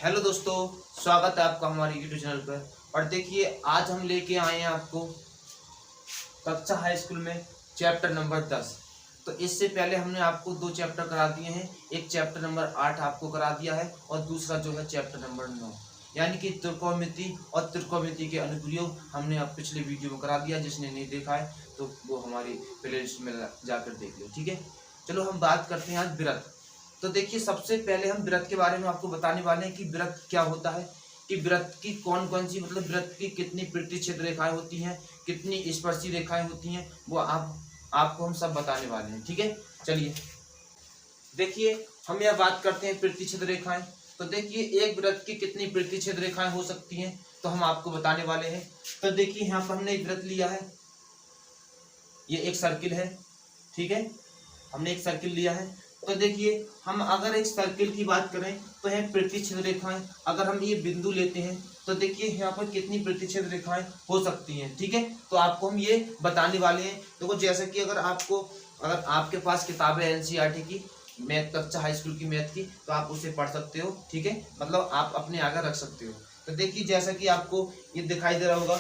Hello दोस्तों, स्वागत है आपका हमारे यूट्यूब चैनल पर। और देखिए आज हम लेके आए हैं आपको कक्षा हाई स्कूल में चैप्टर नंबर 10। तो इससे पहले हमने आपको 2 चैप्टर करा दिए हैं। एक चैप्टर नंबर 8 आपको करा दिया है और दूसरा जो है चैप्टर नंबर 9, यानी कि त्रिकोणमिति और त्रिकोणमिति के अनुप्रयोग हमने अब पिछले वीडियो में करा दिया। जिसने नहीं देखा है तो वो हमारी प्लेलिस्ट में जाकर देख लो, ठीक है। चलो हम बात करते हैं आज वृत्त। तो देखिए सबसे पहले हम वृत्त के बारे में आपको बताने वाले हैं कि वृत्त क्या होता है, कि वृत्त की कौन कौन सी मतलब वृत्त की कितनी प्रतिच्छेद रेखाएं होती हैं, कितनी स्पर्शी रेखाएं होती हैं, वो आपको हम सब बताने वाले हैं, ठीक है। चलिए देखिए हम यह बात करते हैं प्रतिच्छेद रेखाएं। तो देखिए एक वृत्त की कितनी प्रतिच्छेद रेखाएं हो सकती हैं तो हम आपको बताने वाले हैं। तो देखिए यहाँ पर हमने एक वृत्त लिया है, ये एक सर्किल है, ठीक है। हमने एक सर्किल लिया है। तो देखिए हम अगर एक सर्किल की बात करें तो है प्रतिच्छेद रेखाएं। अगर हम ये बिंदु लेते हैं तो देखिए यहाँ पर कितनी प्रतिच्छेद रेखाएं हो सकती हैं, ठीक है। तो आपको हम ये बताने वाले हैं। देखो जैसे कि अगर आपके पास किताब है एनसीईआरटी की, मैथ कक्षा हाई स्कूल की मैथ की, तो आप उसे पढ़ सकते हो, ठीक है। मतलब आप अपने आगे रख सकते हो। तो देखिए जैसा कि आपको ये दिखाई दे रहा होगा,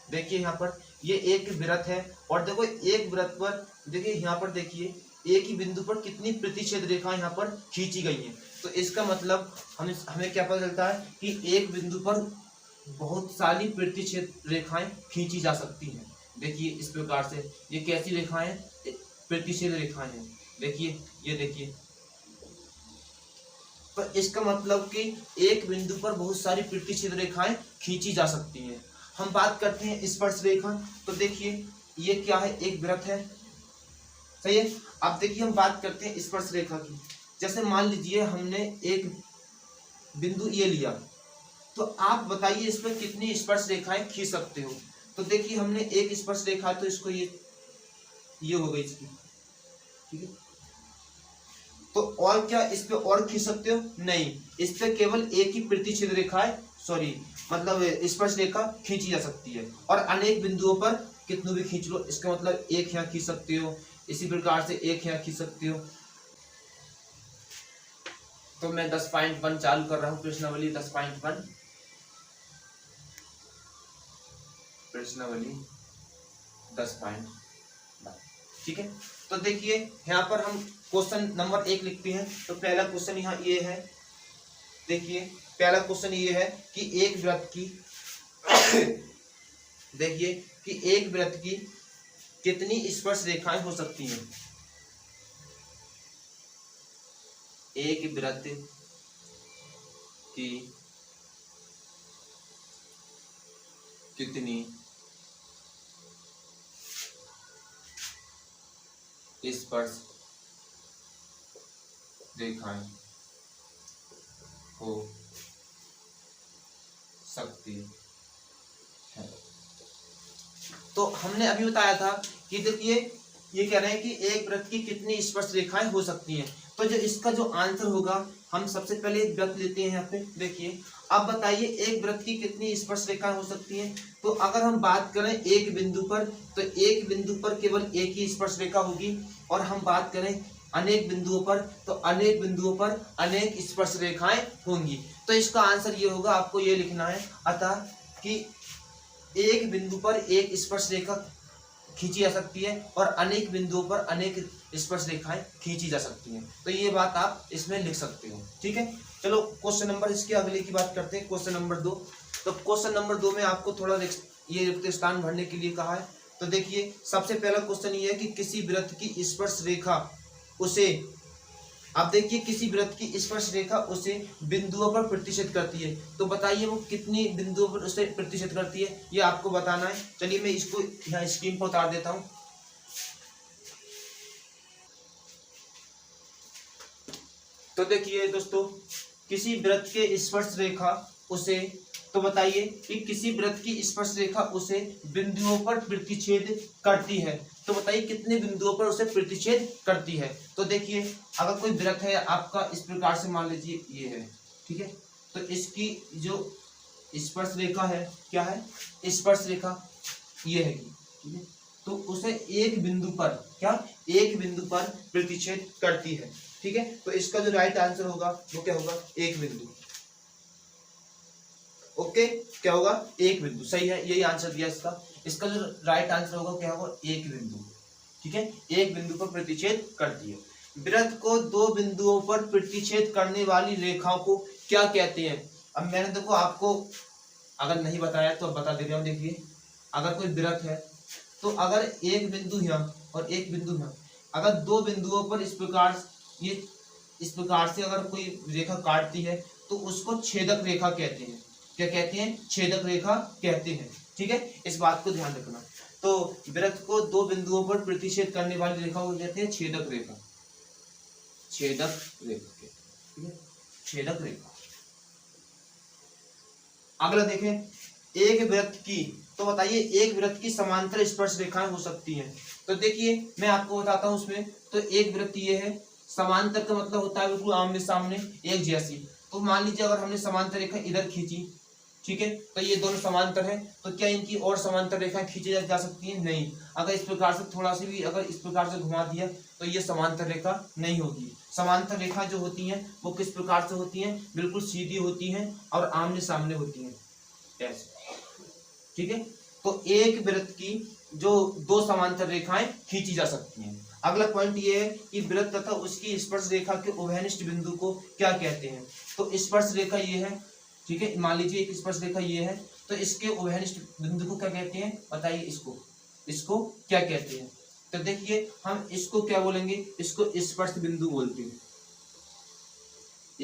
देखिए यहाँ पर ये एक वृत्त है और देखो एक वृत्त पर देखिए यहाँ पर देखिए एक ही बिंदु पर कितनी प्रतिच्छेद रेखाएं यहाँ पर खींची गई हैं। तो इसका मतलब हमें क्या पता चलता है कि एक बिंदु पर बहुत सारी प्रतिच्छेद रेखाएं खींची जा सकती हैं। देखिए इस प्रकार से ये कैसी रेखाएं हैं, प्रतिच्छेद रेखाएं हैं। देखिए ये देखिए, तो इसका मतलब कि एक बिंदु पर बहुत सारी प्रतिच्छेद रेखाएं खींची जा सकती हैं। हम बात करते हैं स्पर्श रेखा। तो देखिए ये क्या है, एक वृत्त है, सही है। अब देखिए हम बात करते हैं स्पर्श रेखा की। जैसे मान लीजिए हमने एक बिंदु ये लिया, तो आप बताइए इस पर कितनी स्पर्श रेखाएं खींच सकते हो। तो देखिए हमने एक स्पर्श रेखा, तो इसको ये हो गई इसकी, ठीक है। तो और क्या इस पे और खींच सकते हो? नहीं, इस पे केवल एक ही प्रतिच्छेद रेखाएं मतलब स्पर्श रेखा खींची जा सकती है। और अनेक बिंदुओं पर कितनों भी खींच लो, इसका मतलब एक यहाँ खींच सकते हो, इसी प्रकार से एक यहाँ खींच सकते हो। तो मैं 10.1 चालू कर रहा हूँ, प्रश्नावली 10.1, प्रश्नावली 10.1, ठीक है। तो देखिए यहाँ पर हम क्वेश्चन नंबर 1 लिखते हैं। तो पहला क्वेश्चन यहाँ ये है, देखिए पहला क्वेश्चन ये है कि एक वृत्त की देखिए कि एक वृत्त की कितनी स्पर्श रेखाएं हो सकती हैं। एक वृत्त की कितनी स्पर्श रेखाएं हो सकती है। तो हमने अभी बताया था कि देखिए ये कह रहे हैं कि एक वृत्त की कितनी स्पर्श रेखाएं हो सकती हैं। तो जो इसका जो आंसर होगा, हम सबसे पहले एक वृत्त लेते हैं यहाँ पे। देखिए अब बताइए एक वृत्त की कितनी स्पर्श रेखाएं हो सकती हैं। तो अगर हम बात करें एक बिंदु पर, तो एक बिंदु पर केवल एक ही स्पर्श रेखा होगी। और हम बात करें अनेक बिंदुओं पर, तो अनेक बिंदुओं पर अनेक स्पर्श रेखाएं होंगी। तो इसका आंसर ये होगा, आपको ये लिखना है अतः कि एक बिंदु पर एक स्पर्श रेखा खींची जा सकती है और अनेक बिंदुओं पर अनेक स्पर्श रेखाएं खींची जा सकती हैं। तो ये बात आप इसमें लिख सकते हो, ठीक है। चलो क्वेश्चन नंबर इसके अगले की बात करते हैं, क्वेश्चन नंबर 2। तो क्वेश्चन नंबर 2 में आपको थोड़ा ये रिक्त स्थान भरने के लिए कहा है। तो देखिए सबसे पहला क्वेश्चन ये है कि किसी वृत्त की स्पर्श रेखा उसे, अब देखिए किसी वृत्त की स्पर्श रेखा उसे बिंदुओं पर प्रतिच्छेद करती है। तो बताइए वो कितनी बिंदुओं पर उसे प्रतिच्छेद करती है, ये आपको बताना है। चलिए मैं इसको यहाँ स्क्रीन पर उतार देता हूँ। तो देखिए दोस्तों, किसी वृत्त के स्पर्श रेखा उसे, तो बताइए कि किसी वृत्त की स्पर्श रेखा उसे बिंदुओं पर प्रतिच्छेद करती है। तो बताइए कितने बिंदुओं पर उसे प्रतिच्छेद करती है। तो देखिए अगर कोई वृत्त है आपका, इस प्रकार से मान लीजिए ये है, ठीक है। तो इसकी जो स्पर्श रेखा है, क्या है, स्पर्श रेखा ये है, ठीक है। तो उसे एक बिंदु पर, क्या, एक बिंदु पर प्रतिच्छेद करती है, ठीक है। तो इसका जो राइट आंसर होगा वो क्या होगा, एक बिंदु, ओके, क्या होगा, एक बिंदु, सही है, यही आंसर दिया इसका। इसका जो राइट आंसर होगा क्या होगा, एक बिंदु। ठीक है, एक बिंदु पर प्रतिच्छेद करती है। वृत्त को दो बिंदुओं पर प्रतिच्छेद करने वाली रेखाओं को क्या कहते हैं। अब मैंने देखो आपको अगर नहीं बताया तो बता दे रहा हूं। देखिए, अगर कोई वृत्त है तो अगर एक बिंदु यहाँ और एक बिंदु यहाँ, अगर दो बिंदुओं पर इस प्रकार से अगर कोई रेखा काटती है तो उसको छेदक रेखा कहते हैं। क्या कहते हैं, छेदक रेखा कहते हैं। ठीक है, इस बात को ध्यान रखना। तो वृत्त को दो बिंदुओं पर प्रतिच्छेद करने वाली रेखा को कहते हैं छेदक रेखा, छेदक रेखा। ठीक है, छेदक रेखा। अगला देखें, एक वृत्त की, तो बताइए एक वृत्त की समांतर स्पर्श रेखाएं हो सकती हैं। तो देखिए मैं आपको बताता हूं उसमें। तो एक वृत्त ये है, समांतर का मतलब होता है बिल्कुल आमने सामने एक जैसी। तो मान लीजिए अगर हमने समांतर रेखा इधर खींची, ठीक है, तो ये दोनों समांतर है, तो क्या इनकी और समांतर रेखाएं खींची जा सकती हैं, नहीं। अगर इस प्रकार से थोड़ा सा भी अगर इस प्रकार से घुमा दिया तो ये समांतर रेखा नहीं होगी। समांतर रेखा जो होती हैं वो किस प्रकार से होती हैं, बिल्कुल सीधी होती हैं और आमने सामने होती हैं, ऐसे। ठीक है, तो एक वृत्त की जो दो समांतर रेखाएं खींची जा सकती हैं। अगला पॉइंट ये है कि वृत्त तथा उसकी स्पर्श रेखा के उभयनिष्ठ बिंदु को क्या कहते हैं। तो स्पर्श रेखा ये है, ठीक है, मान लीजिए एक स्पर्श रेखा ये है, तो इसके उभयनिष्ठ बिंदु को क्या कहते हैं, बताइए इसको क्या कहते हैं। तो देखिए हम इसको क्या बोलेंगे, इसको स्पर्श बिंदु बोलते हैं,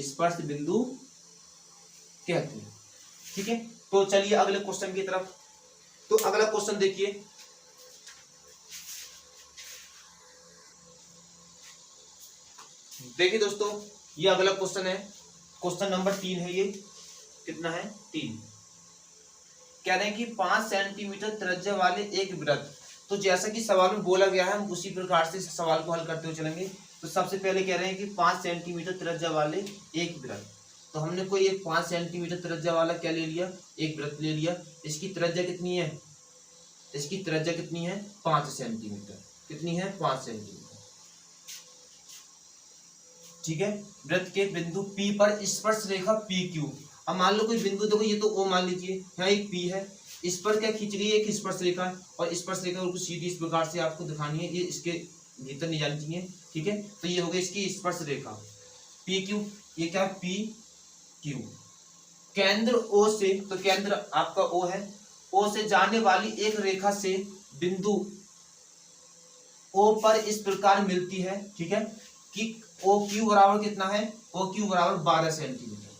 स्पर्श बिंदु कहते हैं। ठीक है, तो चलिए अगले क्वेश्चन की तरफ। तो अगला क्वेश्चन देखिए, देखिए दोस्तों, ये अगला क्वेश्चन है, क्वेश्चन नंबर 3 है। ये कितना है, 3। कह रहे हैं कि 5 सेंटीमीटर त्रिज्या वाले एक वृत्त। तो जैसा कि सवाल में बोला गया है हम उसी प्रकार से सवाल को हल करते हुए चलेंगे। तो सबसे पहले कह रहे हैं कि 5 सेंटीमीटर त्रिज्या वाले एक वृत्त। तो हमने कोई एक 5 सेंटीमीटर त्रिज्या वाला क्या ले लिया, एक वृत्त ले लिया। इसकी त्रिज्या कितनी है, इसकी त्रिज्या कितनी है, 5 सेंटीमीटर। कितनी है, 5 सेंटीमीटर। ठीक है, वृत्त के बिंदु P पर स्पर्श रेखा PQ। अब मान लो कोई बिंदु, देखो ये तो O मान लीजिए, यहाँ एक P है, इस पर क्या खींच रही है, एक स्पर्श रेखा है, और स्पर्श रेखा बिल्कुल सीधी इस प्रकार से आपको दिखानी है, ये इसके भीतर नहीं जानी चाहिए। ठीक है, तो ये हो गई इसकी स्पर्श रेखा PQ। ये क्या, PQ। केंद्र O से, तो केंद्र आपका O है, O से जाने वाली एक रेखा से बिंदु O पर इस प्रकार मिलती है, ठीक है, कि OQ बराबर कितना है, OQ बराबर 12 सेंटीमीटर।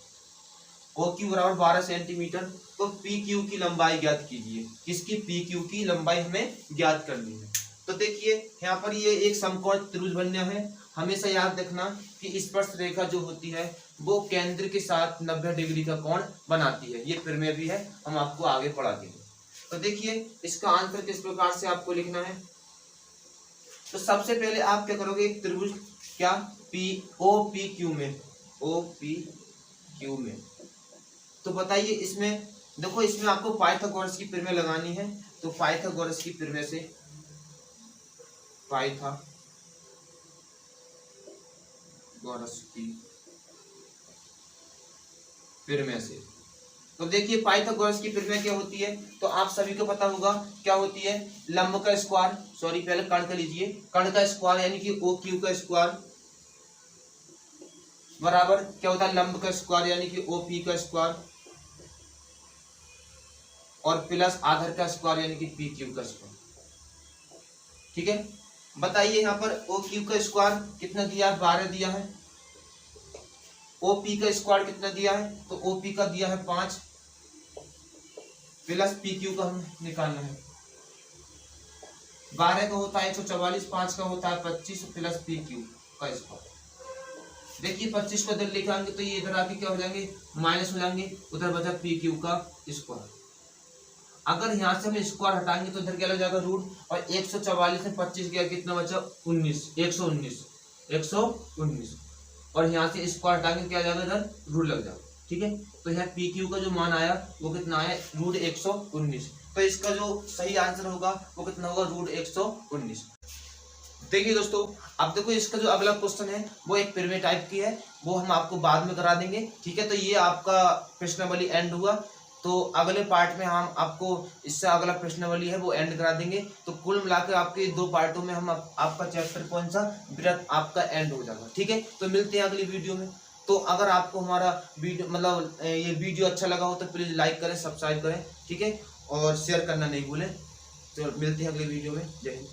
OQ बराबर 12 सेंटीमीटर। तो PQ की लंबाई ज्ञात कीजिए। किसकी, PQ की लंबाई हमें ज्ञात करनी है। तो देखिए यहाँ पर ये एक समकोण त्रिभुज बनना है। हमेशा याद रखना कि स्पर्श रेखा जो होती है वो केंद्र के साथ 90 डिग्री का कोण बनाती है। ये प्रमेय भी है, हम आपको आगे पढ़ा देंगे। तो देखिए इसका आंसर किस प्रकार से आपको लिखना है। तो सबसे पहले आप क्या करोगे, एक त्रिभुज क्या, OPQ में, OPQ में। तो बताइए इसमें, देखो इसमें आपको पाइथागोरस की प्रमेय लगानी है। तो पाइथागोरस की प्रमेय से, पाइथागोरस की प्रमेय से, तो देखिए पाइथागोरस की प्रमेय क्या होती है, तो आप सभी को पता होगा क्या होती है, लंब का स्क्वायर, सॉरी पहले कर्ण का लीजिए, कर्ण का स्क्वायर यानी कि OQ का स्क्वायर बराबर क्या होता है, लंब का स्क्वायर यानी कि OP का स्क्वायर, और प्लस आधार का स्क्वायर यानी कि PQ का स्क्वायर। ठीक है, बताइए यहाँ पर OQ का स्क्वायर कितना दिया है, 12 दिया है। OP का स्क्वायर कितना दिया है, तो OP का दिया है 5, प्लस PQ का हम निकालना है। 12 का होता है 144, 5 का होता है 25, प्लस PQ का स्क्वायर। देखिए 25 को इधर लिखाएंगे तो ये इधर आके क्या हो जाएंगे, माइनस हो जाएंगे, उधर बचा PQ का स्क्वायर। अगर यहाँ से हम स्क्वायर हटाएंगे तो इधर क्या लग जाएगा, रूट, और 144 में 25 गया, कितना बचा, 19, 119, और यहाँ से स्क्वायर हटाएंगे क्या जाएगा, इधर रूट लग जाएगा। ठीक है, तो यहाँ PQ का जो मान आया वो कितना आया, रूट 119। तो इसका जो सही आंसर होगा वो कितना होगा, रूट 119। देखिए दोस्तों, अब देखो इसका जो अगला क्वेश्चन है वो एक प्रमेय टाइप की है, वो हम आपको बाद में करा देंगे। ठीक है, तो ये आपका प्रश्नावली एंड हुआ। तो अगले पार्ट में हम आपको इससे अगला प्रश्नावली है वो एंड करा देंगे। तो कुल मिलाकर आपके 2 पार्टों में हम आपका चैप्टर कौन सा व्रत आपका एंड हो जाएगा। ठीक है, तो मिलते हैं अगली वीडियो में। तो अगर आपको हमारा वीडियो मतलब ये वीडियो अच्छा लगा हो तो प्लीज लाइक करें, सब्सक्राइब करें, ठीक है, और शेयर करना नहीं भूलें। तो मिलते हैं अगले वीडियो में। जय हिंद।